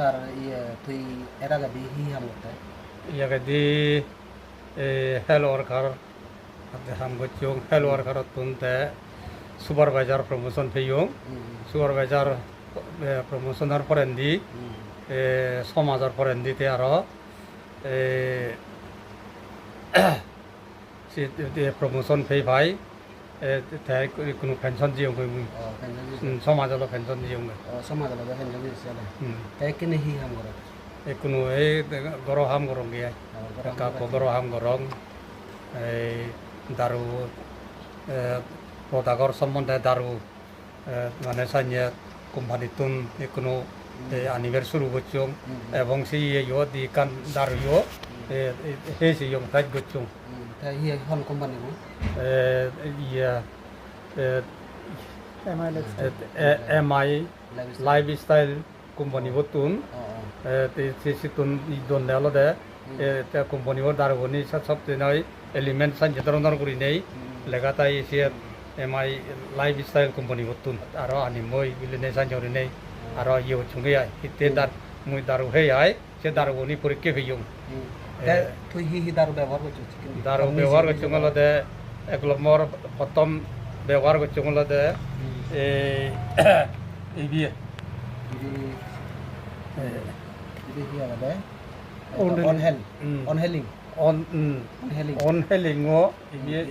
Sar iya tui era gadi hi ham gotte. Yagadi health worker ham gochung health worker tunte supervisor promotion peyung supervisor promotioner porendi সমাজৰ পৰেন্দিতে আৰু promotion Fei ভাই কোনো pension দিওঁ সমাজলৈ pension দিওঁ সমাজলৈ pension দিছিলে তাই কিনে হি হাম কৰে কোনো এই গৰ হাম কৰংগে কাকো গৰ হাম কৰং এই দাৰু প্ৰডাক্টৰ সম্বন্ধে দাৰু মানে চাইনে কোম্পানীটোন কোনো anniversary gochung ebong si yo di kan daru yo he si yong taj gochung ta hi hon company mo ya MI lifestyle company botun te si tun don dalo de te company bo daru ni sab tenai element san jetron dar kuri nei legatai si MI lifestyle company botun aro ani moi bilene san jori nei aro yo chunge ai hitte dar mui daru he ai se daru ni porikke phiyung তুই হি দারু ব্যবহার করছিস daru ব্যবহার করছুং লদে এক নম্বর প্রথম ব্যবহার করছুং লদে এই বিয়ে ini hi ada on healing on healing o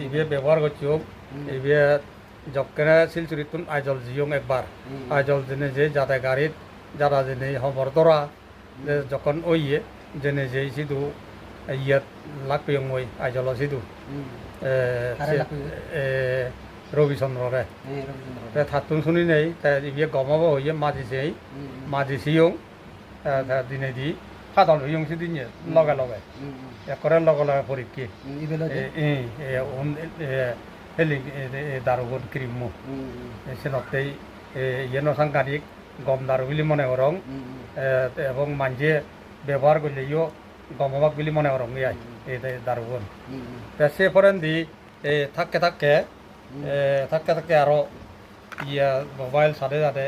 ibe ব্যবহার করছুং ibe জকরা শিলচুরিতুন আইজল জিয়ং একবার আইজল জেনে যে যাতে গাড়িত যারা জেনে খবর দরা যখন ওইয়ে জেনে যে সিধু ইয়াত লাগ পেয়ং ওই আইজল সিধু রবিচন্দ্ররে থাতুন শুনি নেই ইয়ে গমাবো হইয়ে মাঝি সিয়ং দিনে দি ফাদল হইয়ং সিদিনে লগে লগে একরে লগে লগে পরীক্ষা হেলিং দারুগন ক্রিমু সেনকতেই ইয়েনো সাংঘাতিক গম দারু বুলি মনে করং এবং মানজে ব্যবহার করলেও গমবাক বুলি মনে করং ইয়াই এই দারুগন সে ফরেন্দি থাকে আরো ইয়া মোবাইল সাথে সাথে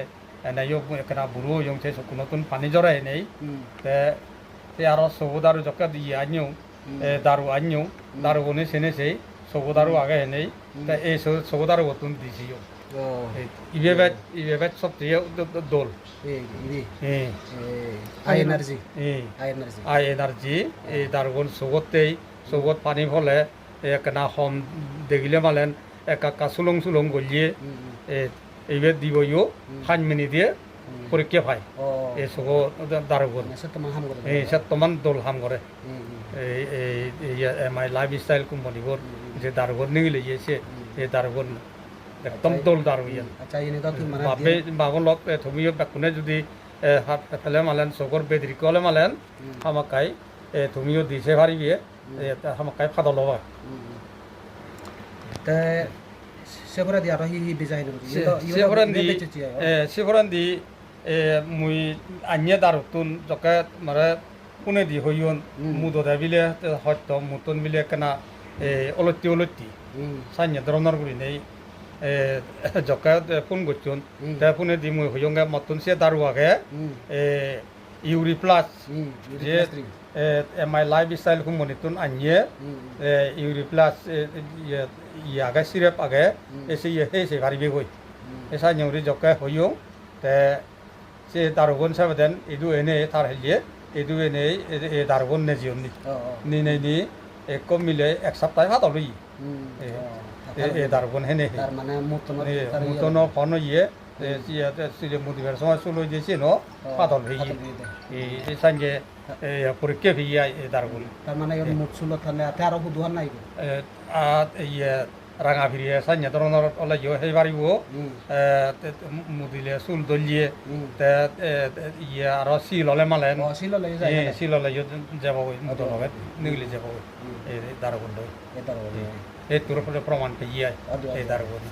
এনাইও একটা বুড়ো ইয়ং সে নতুন পানি জড়াই নেই তে আরো সবু দারু জকা দিয়ে আনিও দারু আনিও দারুগনে সেনে সেই সবুদারু আগে নেই তা এই সবুদারু নতুন দিছি ইবে সব দিয়ে দোল আই এনার্জি এই দারুগন সগত পানি ফলে একনা হম দেখিলে মালেন একা সুলং গলিয়ে এইবে দিবইও 5 মিনিট দিয়ে পরীক্ষা পায় এই সগ দারুগন এই সত্যমান দোল হাম করে MI লাইফস্টাইল কোম্পানিবোৰ যে দারুগন নিগিলে সে এই দারুগন একদম দোল দারু ইয়ান আচ্ছা ইনি তো কি মানে বাবে বাগন লক থমিও বাকুনে যদি হাত ফেলে মালেন সগর বেদরি কলে মালেন হামাকাই থমিও দিছে পারিবে হামাকাই ফাদল লবা তে সেবরা দি আর হি বিজাই নো সেবরান দি মুই আনিয়া দারুতুন জকে মারে কোনে দি হইয়ন মুদদা বিলে হয়ত মুতন বিলে কেনা অলতি সাইনে ধরনের করি নেই জকা ফোন করছুন তে ফোনে দি মুই হইয়ঙ্গা মতন সে দারু আগে ইউরি প্লাস যে MI লাইফস্টাইল কোম্পানিতুন আনিয়ে ইউরি প্লাস ইয়াগে সিরাপ আগে এসে হেসে পারিবে কই এসা নিউরি জকা হইয়ং তে সে দারুগন সাবেদেন ইদু এনে তার হেলিয়ে ইদু এনে দারুগন নে জিওনি নি এক মিলে এক সপ্তাহ ফাদল ই দারুগন হেনে তার মানে মুতন ফন ইয়ে সিরে মুদিবার সময় সুলো দিয়েছে ন ফাদল হই এই সাঞ্জে পরীক্ষা হইয়া দারুগন তার মানে মুত সুলো থালে আতে আরো বুধুয়ার নাই ইয়ে রাঙা ফিরিয়ে সাইনে ধরনের ওলা ইয়ে সেই পারিব মুদিলে চুল দলিয়ে ইয়ে আৰু শিল হলে মালেন শিল হলে যাব মুদৰ লগত নিগলি যাব এই দারুগন এই তোর প্রমাণ পেয়ে এই দারুগন